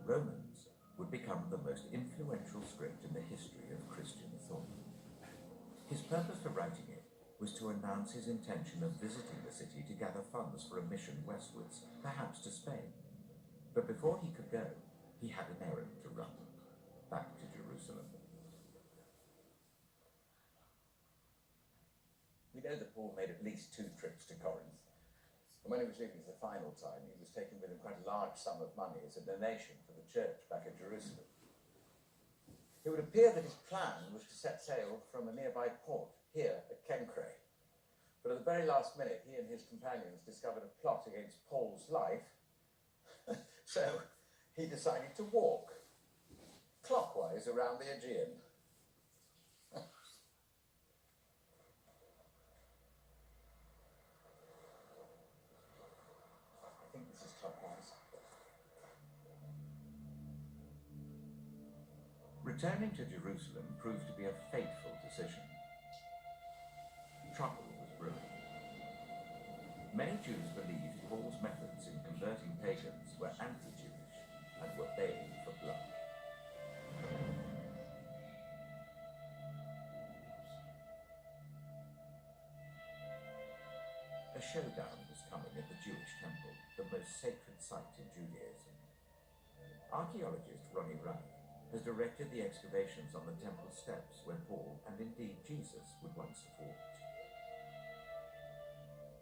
Romans would become the most influential script in the history of Christian thought. His purpose for writing it was to announce his intention of visiting the city to gather funds for a mission westwards, perhaps to Spain. But before he could go, he had an errand to run, back to Jerusalem. We know that Paul made at least 2 trips to Corinth. And when he was leaving for the final time, he was taking with him quite a large sum of money as a donation for the church back at Jerusalem. It would appear that his plan was to set sail from a nearby port, here at Kencre. But at the very last minute, he and his companions discovered a plot against Paul's life, so he decided to walk clockwise around the Aegean. Returning to Jerusalem proved to be a fateful decision. Trouble was brewing. Many Jews believed Paul's methods in converting pagans were anti-Jewish and were baying for blood. A showdown was coming at the Jewish temple, the most sacred site in Judaism. Archaeologist Ronnie Wright has directed the excavations on the temple steps where Paul, and indeed Jesus, would once have walked.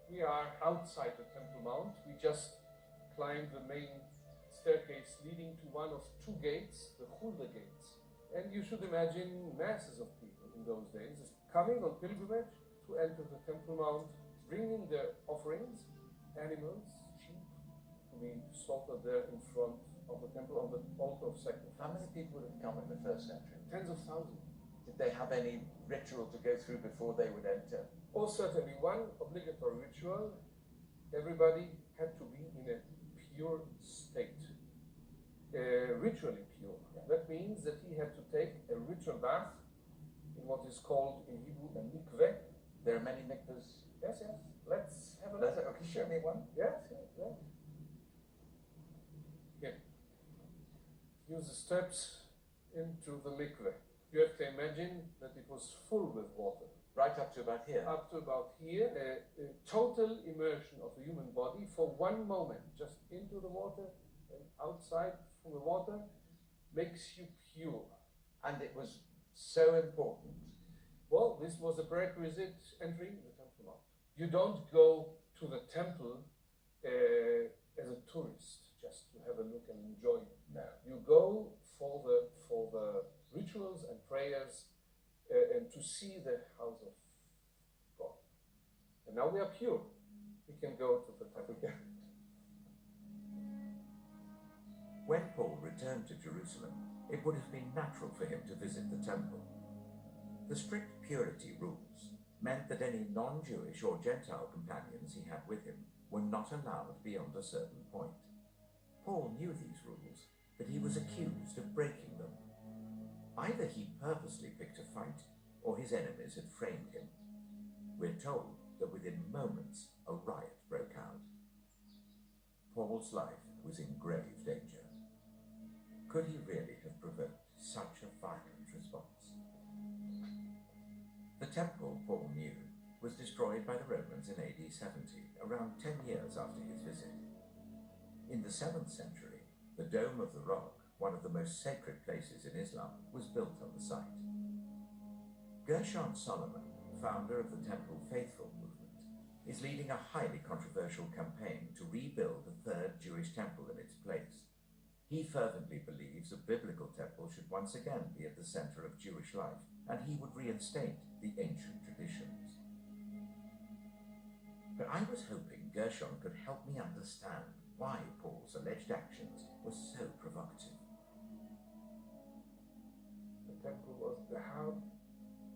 We are outside the Temple Mount. We just climbed the main staircase leading to one of 2 gates, the Hulda gates. And you should imagine masses of people in those days coming on pilgrimage to enter the Temple Mount, bringing their offerings, animals, sheep, to be slaughtered there in front of the temple, on the altar of sacrifice. How many people would have come in the first century? Tens of thousands. Did they have any ritual to go through before they would enter? Oh, certainly. One obligatory ritual. Everybody had to be in a pure state. Ritually pure. Yeah. That means that he had to take a ritual bath in what is called in Hebrew a mikveh. There are many mikvahs. Yes, yes. Let's have a look. Okay, show me one. Yes, yes, yes. Here. Use the steps into the mikveh. You have to imagine that it was full with water. Right up to about here? Up to about here. A total immersion of the human body for one moment, just into the water and outside from the water, makes you pure. And it was so important. Well, this was a prerequisite entering the Temple Mount. You don't go to the temple as a tourist, just to have a look and enjoy it. No. You go for the rituals and prayers and to see the house of God. And now we are pure. We can go to the temple again. When Paul returned to Jerusalem, it would have been natural for him to visit the temple. The strict purity rules meant that any non-Jewish or Gentile companions he had with him were not allowed beyond a certain point. Paul knew these rules, but he was accused of breaking them. Either he purposely picked a fight, or his enemies had framed him. We're told that within moments a riot broke out. Paul's life was in grave danger. Could he really have provoked such a violent response? The temple, Paul knew, was destroyed by the Romans in AD 70, around 10 years after his visit. In the 7th century, the Dome of the Rock, one of the most sacred places in Islam, was built on the site. Gershon Solomon, founder of the Temple Faithful movement, is leading a highly controversial campaign to rebuild a 3rd Jewish temple in its place. He fervently believes a biblical temple should once again be at the center of Jewish life, and he would reinstate the ancient traditions. But I was hoping Gershon could help me understand why Paul's alleged actions were so provocative. The temple was the heart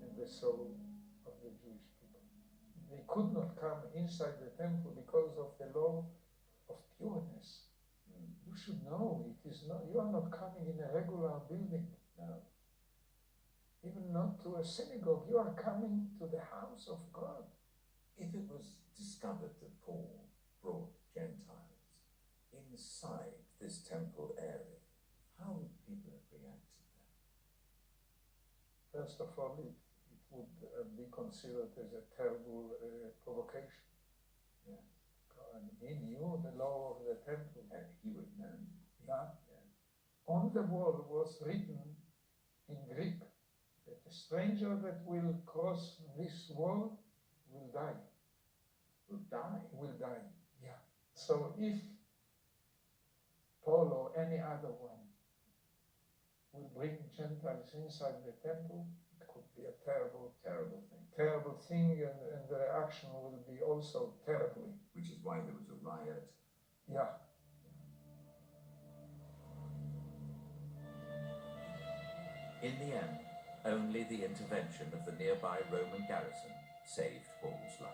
and the soul of the Jewish people. They could not come inside the temple because of the law of pureness. You should know it is not. You are not coming in a regular building. No. Even not to a synagogue. You are coming to the house of God. If it was discovered that Paul brought Gentiles inside this temple area, How would people have reacted then? First of all, it would be considered as a terrible provocation. Yeah. And he knew the law of the temple. And he would know. Yeah. Yeah. On the wall was written in Greek that a stranger that will cross this wall will die. Would die. Will die. Yeah. So if Paul or any other one will bring Gentiles inside the temple, it could be a terrible thing, and the reaction will be also terribly. Which is why there was a riot. Yeah. In the end, only the intervention of the nearby Roman garrison saved Paul's life.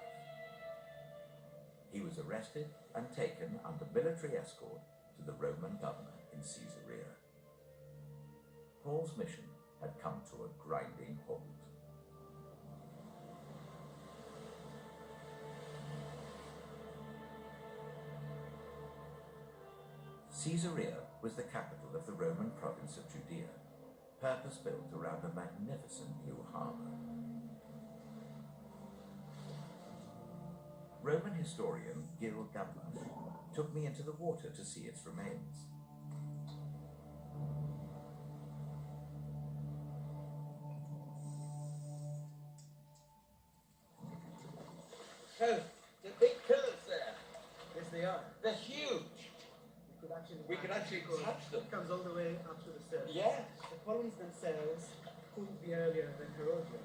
He was arrested and taken under military escort to the Roman governor in Caesarea. Paul's mission had come to a grinding halt. Caesarea was the capital of the Roman province of Judea, purpose-built around a magnificent new harbour. Roman historian Gil Gamlash took me into the water to see its remains. So, the big pillars there, Yes, they are. they're huge. We could actually touch them. It comes all the way up to the stairs. Yes. The columns themselves couldn't be earlier than Herodian,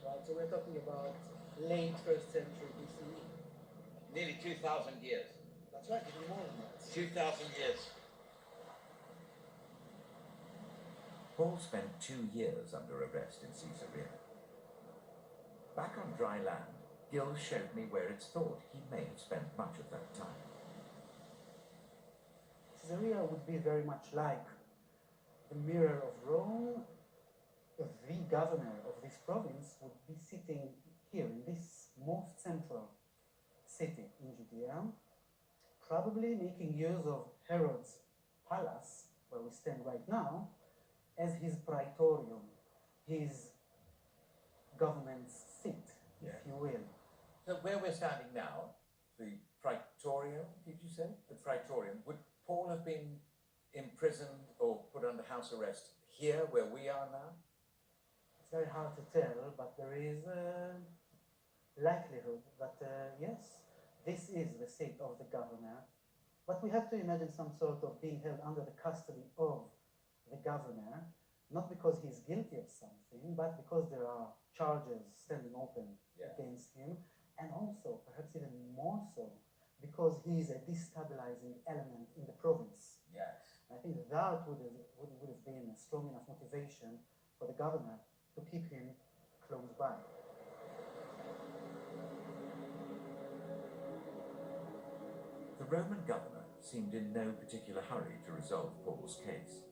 right? So we're talking about late 1st century BCE. Nearly 2,000 years. That's right, even more than that. 2,000 years. Paul spent 2 years under arrest in Caesarea. Back on dry land, Gil showed me where it's thought he may have spent much of that time. Caesarea would be very much like the mirror of Rome. The governor of this province would be sitting here in this most central city in Judea, probably making use of Herod's palace, where we stand right now, as his praetorium, his government seat, Yeah. if you will. So where we're standing now, the Praetorium, did you say? The Praetorium. Would Paul have been imprisoned or put under house arrest here where we are now? It's very hard to tell, but there is a likelihood that, yes, this is the seat of the governor. But we have to imagine some sort of being held under the custody of the governor, not because he's guilty of something, but because there are charges standing open against him, and also, perhaps even more so, because he's a destabilizing element in the province. Yes. I think that would have been a strong enough motivation for the governor to keep him close by. The Roman governor seemed in no particular hurry to resolve Paul's case,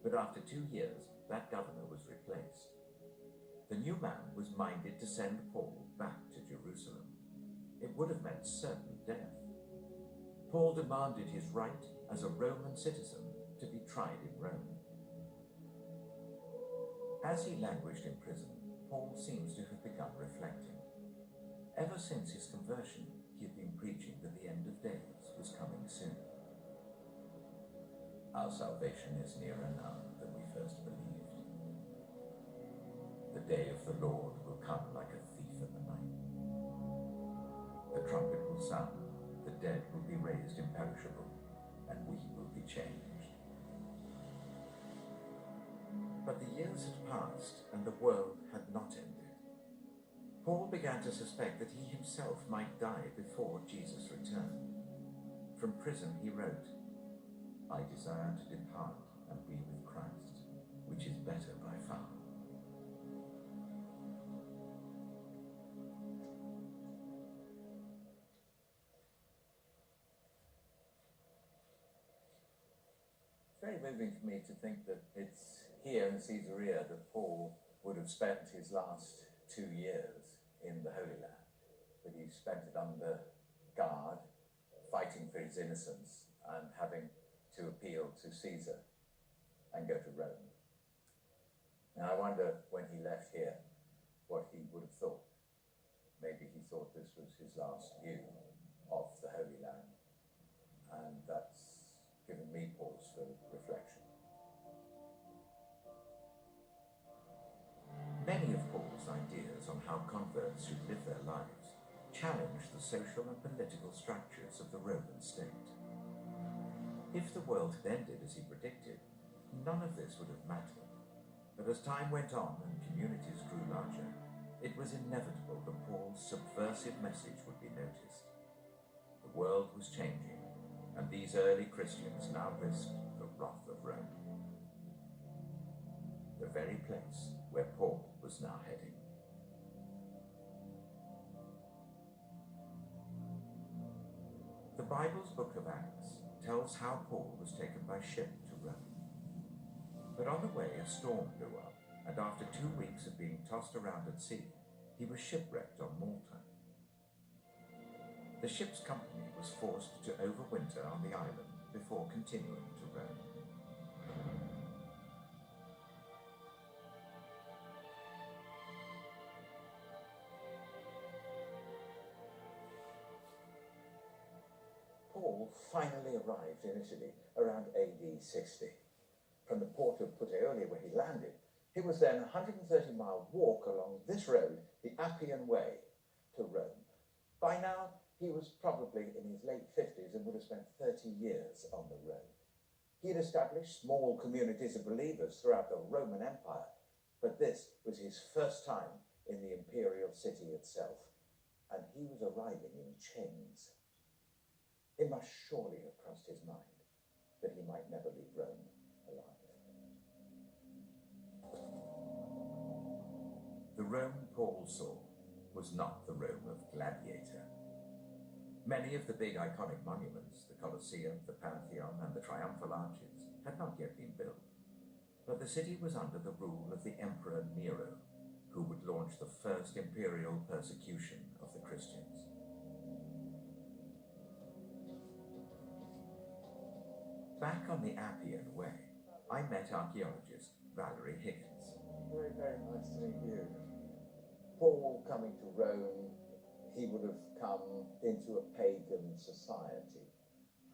but after 2 years, that governor was replaced. The new man was minded to send Paul back to Jerusalem. It would have meant certain death. Paul demanded his right as a Roman citizen to be tried in Rome. As he languished in prison, Paul seems to have begun reflecting. Ever since his conversion, he had been preaching that the end of days was coming soon. Our salvation is nearer now than we first believed. The day of the Lord will come like a thief in the night. The trumpet will sound, the dead will be raised imperishable, and we will be changed. But the years had passed, and the world had not ended. Paul began to suspect that he himself might die before Jesus returned. From prison he wrote, "I desire to depart and be with Christ, which is better by far." It's very moving for me to think that it's here in Caesarea that Paul would have spent his last 2 years in the Holy Land, that he spent it under guard, fighting for his innocence and having to appeal to Caesar. and go to Rome. Now I wonder when he left here what he would have thought. Maybe he thought this was his last view of the Holy Land, and that's given me pause for reflection. Many of Paul's ideas on how converts should live their lives challenged the social and political structures of the Roman state. If the world had ended as he predicted, none of this would have mattered. But as time went on and communities grew larger, it was inevitable that Paul's subversive message would be noticed. The world was changing, and these early Christians now risked the wrath of Rome. The very place where Paul was now heading. The Bible's book of Acts tells how Paul was taken by ship to Rome. But on the way a storm blew up, and after 2 weeks of being tossed around at sea, he was shipwrecked on Malta. The ship's company was forced to overwinter on the island before continuing to Rome. Paul finally arrived in Italy around AD 60. From the port of Puteoli, where he landed, it was then a 130-mile walk along this road, the Appian Way, to Rome. By now, he was probably in his late 50s and would have spent 30 years on the road. He had established small communities of believers throughout the Roman Empire, but this was his first time in the imperial city itself, and he was arriving in chains. It must surely have crossed his mind that he might never leave Rome alive. The Rome Paul saw was not the Rome of Gladiator. Many of the big iconic monuments, the Colosseum, the Pantheon, and the Triumphal Arches, had not yet been built. But the city was under the rule of the Emperor Nero, who would launch the first imperial persecution of the Christians. Back on the Appian Way, I met archaeologist Valerie Higgins. Very, very nice to meet you. Paul coming to Rome, he would have come into a pagan society.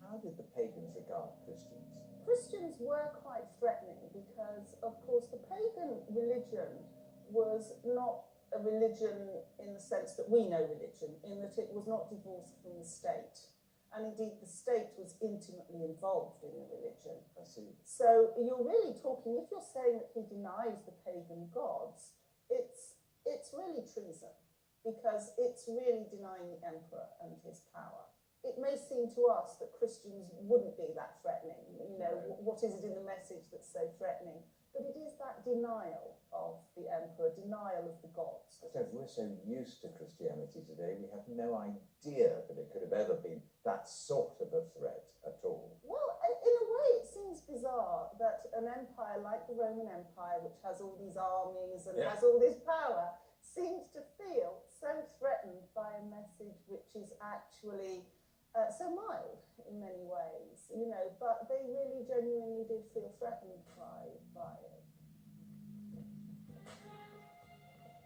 How did the pagans regard Christians? Christians were quite threatening because, of course, the pagan religion was not a religion in the sense that we know religion, in that it was not divorced from the state. And indeed, the state was intimately involved in the religion. I see. So you're really talking, if you're saying that he denies the pagan gods, it's really treason, because it's really denying the emperor and his power. It may seem to us that Christians wouldn't be that threatening. You know, Right. what is it in the message that's so threatening? But it is that denial of the emperor, denial of the gods. So we're so used to Christianity today, we have no idea that it could have ever been that sort of a threat at all. Well, in a way, it seems bizarre that an empire like the Roman Empire, which has all these armies and Yeah. has all this power, seems to feel so threatened by a message which is actually so mild in many ways, you know, but they really genuinely did feel threatened by it.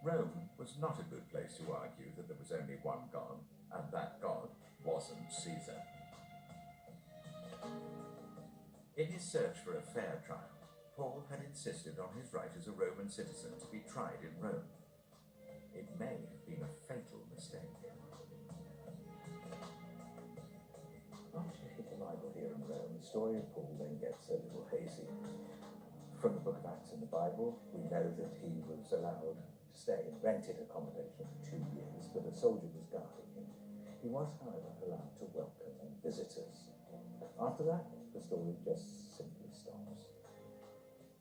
Rome was not a good place to argue that there was only one God, and that God wasn't Caesar. In his search for a fair trial, Paul had insisted on his right as a Roman citizen to be tried in Rome. It may have been a fatal mistake. After his arrival here in Rome, the story of Paul then gets a little hazy. From the book of Acts in the Bible, we know that he was allowed to stay in rented accommodation for 2 years, but a soldier was guarding him. He was, however, allowed to welcome visitors. After that, the story just simply stops.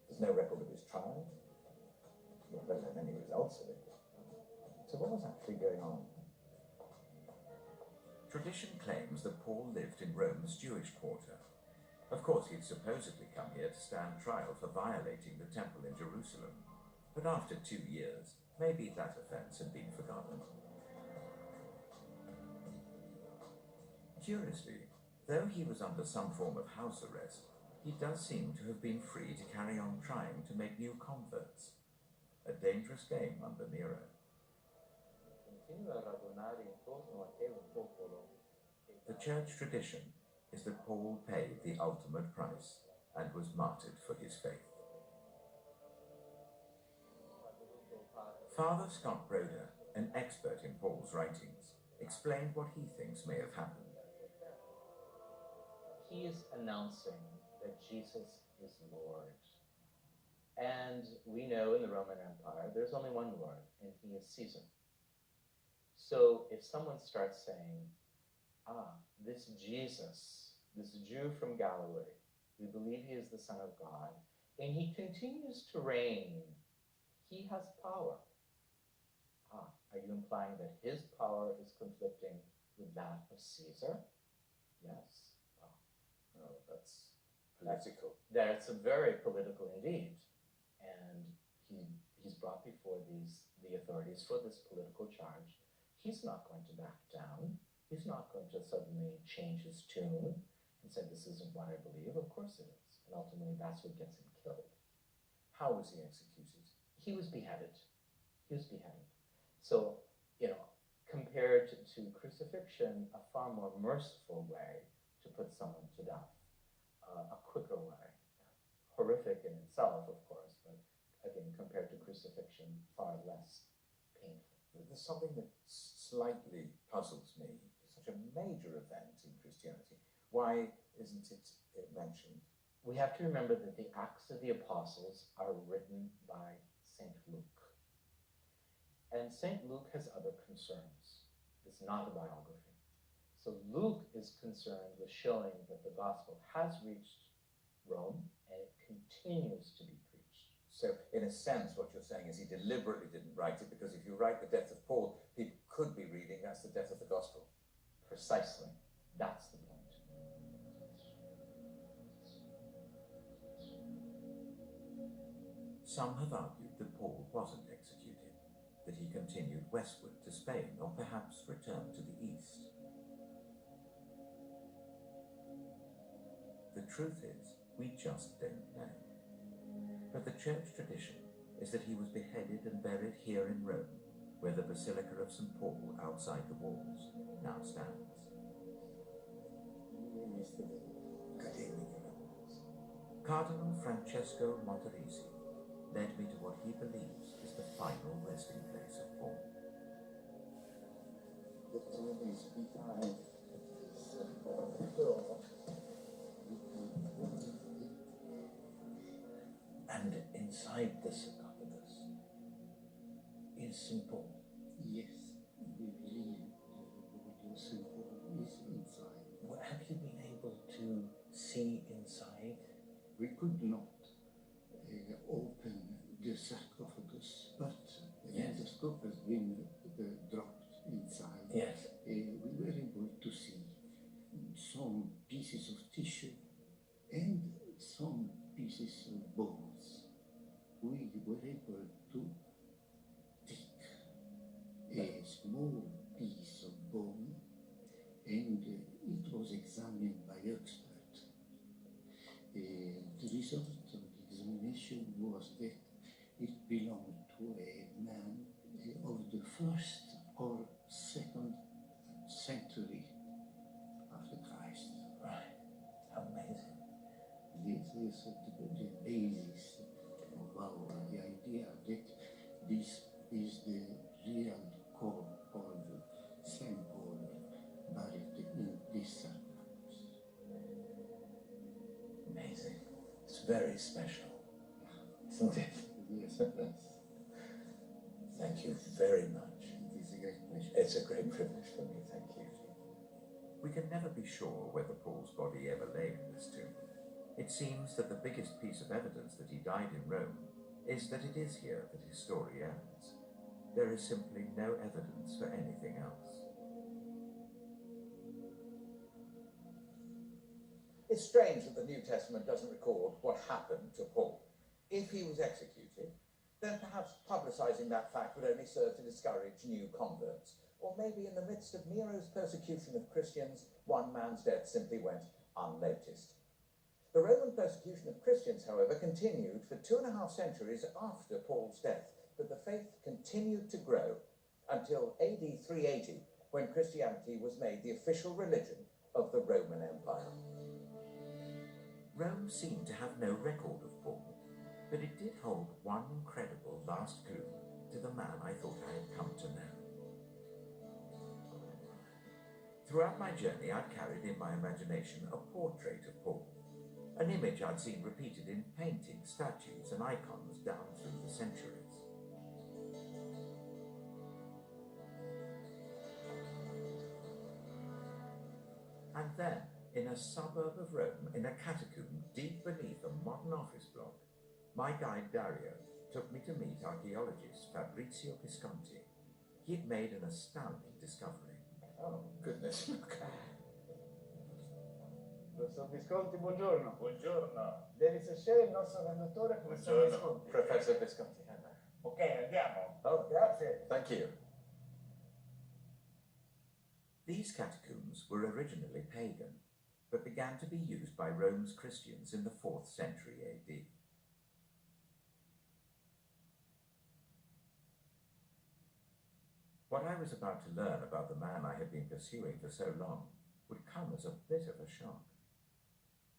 There's no record of his trial, let alone any results of it. So what was actually going on? Tradition claims that Paul lived in Rome's Jewish quarter. Of course, he'd supposedly come here to stand trial for violating the temple in Jerusalem. But after 2 years, maybe that offence had been forgotten. Curiously, though he was under some form of house arrest, he does seem to have been free to carry on trying to make new converts. A dangerous game under Nero. The church tradition is that Paul paid the ultimate price and was martyred for his faith. Father Scott Broder, an expert in Paul's writings, explained what he thinks may have happened. He is announcing that Jesus is Lord. And we know in the Roman Empire, there's only one Lord, and he is Caesar. So if someone starts saying, this Jesus, this Jew from Galilee, we believe he is the Son of God, and he continues to reign, he has power. Are you implying that his power is conflicting with that of Caesar? Yes. No, that's political. That's a very political indeed. And he's brought before the authorities for this political charge. He's not going to back down. He's not going to suddenly change his tune and say, this isn't what I believe. Of course it is. And ultimately, that's what gets him killed. How was he executed? He was beheaded. So, compared to crucifixion, a far more merciful way to put someone to death, a quicker way. Horrific in itself, of course, but again, compared to crucifixion, far less painful. There's something that slightly puzzles me. It's such a major event in Christianity. Why isn't it mentioned? We have to remember that the Acts of the Apostles are written by St. Luke. And St. Luke has other concerns. It's not a biography. So Luke is concerned with showing that the gospel has reached Rome and it continues to be preached. So, in a sense, what you're saying is he deliberately didn't write it, because if you write the death of Paul, people could be reading that's the death of the gospel. Precisely. That's the point. Some have argued that Paul wasn't executed, that he continued westward to Spain or perhaps returned to the east. The truth is, we just don't know. But the church tradition is that he was beheaded and buried here in Rome, where the Basilica of St. Paul outside the walls now stands. Cardinal Francesco Monterisi led me to what he believes is the final resting place of Paul. The tomb is behind this door. And inside the sarcophagus is St. Paul. Yes, we believe the body of St. Paul is inside. Well, have you been able to see inside? We could not open the sarcophagus, but the Yes. endoscope has been dropped inside. Yes. We were able to see some pieces of tissue and some pieces of bones. We were able to take a small piece of bone, and it was examined by experts. The result of the examination was that it belonged to a man of the 1st or 2nd century after Christ. Right. Amazing. This is the basis of the idea that this is the real core of St. Paul buried in this sarcophagus. Amazing. It's very special, isn't it? Yes, yes. Thank you very much. It is a great pleasure. It's a great privilege for me, thank you. We can never be sure whether Paul's body ever lay in this tomb. It seems that the biggest piece of evidence that he died in Rome is that it is here that his story ends. There is simply no evidence for anything else. It's strange that the New Testament doesn't record what happened to Paul. If he was executed, then perhaps publicising that fact would only serve to discourage new converts. Or maybe in the midst of Nero's persecution of Christians, one man's death simply went unnoticed. The Roman persecution of Christians, however, continued for 2.5 centuries after Paul's death, but the faith continued to grow until AD 380, when Christianity was made the official religion of the Roman Empire. Rome seemed to have no record of Paul, but it did hold one incredible last clue to the man I thought I had come to know. Throughout my journey, I'd carried in my imagination a portrait of Paul, an image I'd seen repeated in paintings, statues, and icons down through the centuries. And then, in a suburb of Rome, in a catacomb deep beneath a modern office block, my guide Dario took me to meet archaeologist Fabrizio Visconti. He'd made an astounding discovery. Oh, goodness. Professor Visconti, buongiorno. Buongiorno. Devi scegliere il nostro conduttore, professor Buongiorno. Visconti. Professor Visconti. Ok, andiamo. Oh, Grazie. thank you. These catacombs were originally pagan, but began to be used by Rome's Christians in the 4th century AD. What I was about to learn about the man I had been pursuing for so long would come as a bit of a shock.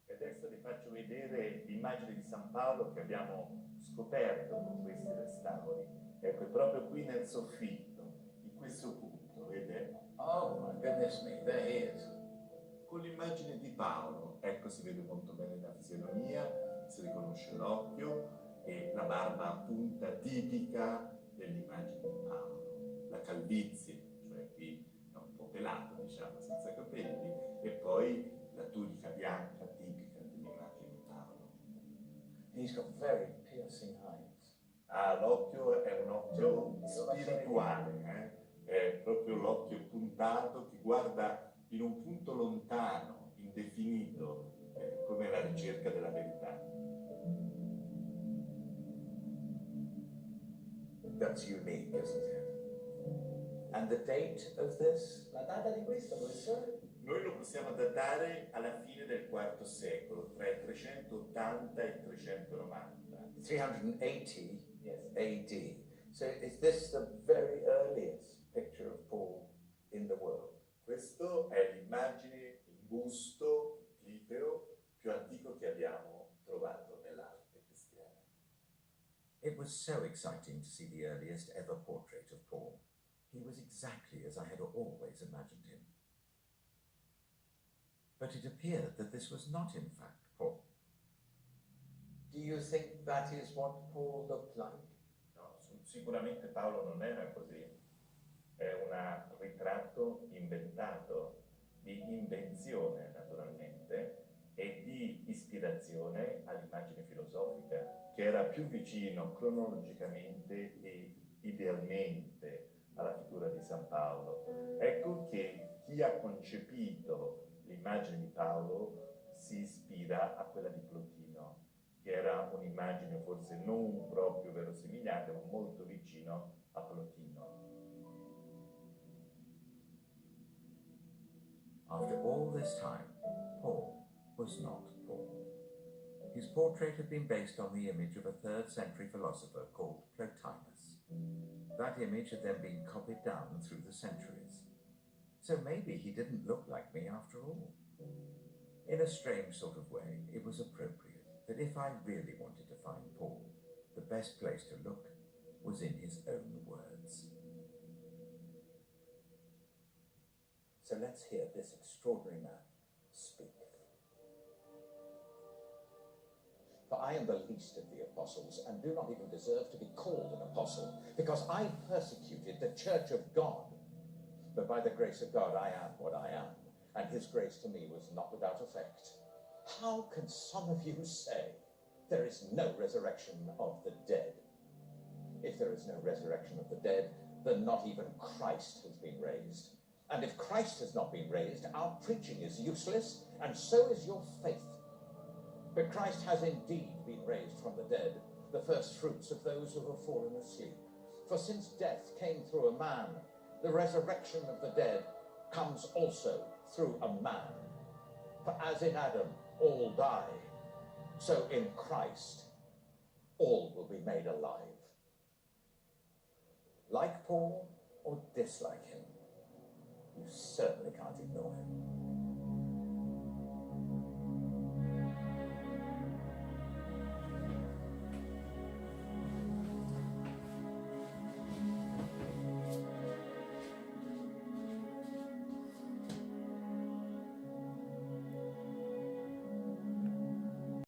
E adesso vi faccio vedere l'immagine di San Paolo che abbiamo scoperto con questi restauri. Ecco, è proprio qui nel soffitto, in questo punto, vede? Oh, my goodness me, there he is. Con l'immagine di Paolo, ecco, si vede molto bene la fisionomia, si riconosce l'occhio e la barba a punta tipica dell'immagine di Paolo. La calvizie, cioè qui è un po' pelato, diciamo, senza capelli, e poi la tunica bianca tipica dell'immagine di Paolo. He's got very piercing eyes. Ah, l'occhio è un occhio spirituale, È proprio l'occhio puntato che guarda in un punto lontano, indefinito, come la ricerca della verità. That's unique, isn't it? And the date of this? La data di questo, professore? Noi lo possiamo datare alla fine del IV secolo, tra il 380 e il 390. 380 Yes. AD. So is this the very earliest picture of Paul in the world? Questo è l'immagine, il busto, il clipeo più antico che abbiamo trovato nell'arte cristiana. It was so exciting to see the earliest ever portrait of Paul. He was exactly as I had always imagined him. But it appeared that this was not in fact Paul. Do you think that is what Paul looked like? No, sicuramente Paolo non era così. È un ritratto inventato, di invenzione naturalmente, e di ispirazione all'immagine filosofica, che era più vicino cronologicamente e idealmente alla figura di San Paolo. Ecco che chi ha concepito l'immagine di Paolo si ispira a quella di Plotino, che era un'immagine forse non proprio verosimigliante, ma molto vicino a Plotino. After all this time, Paul was not Paul. His portrait had been based on the image of a 3rd century philosopher called Plotinus. That image had then been copied down through the centuries. So maybe he didn't look like me after all. In a strange sort of way, it was appropriate that if I really wanted to find Paul, the best place to look was in his own words. So let's hear this extraordinary man speak. For I am the least of the apostles, and do not even deserve to be called an apostle, because I persecuted the church of God. But by the grace of God I am what I am, and his grace to me was not without effect. How can some of you say there is no resurrection of the dead? If there is no resurrection of the dead, then not even Christ has been raised. And if Christ has not been raised, our preaching is useless, and so is your faith. But Christ has indeed been raised from the dead, the first fruits of those who have fallen asleep. For since death came through a man, the resurrection of the dead comes also through a man. For as in Adam all die, So in Christ, all will be made alive. Like Paul or dislike him, you certainly can't ignore him.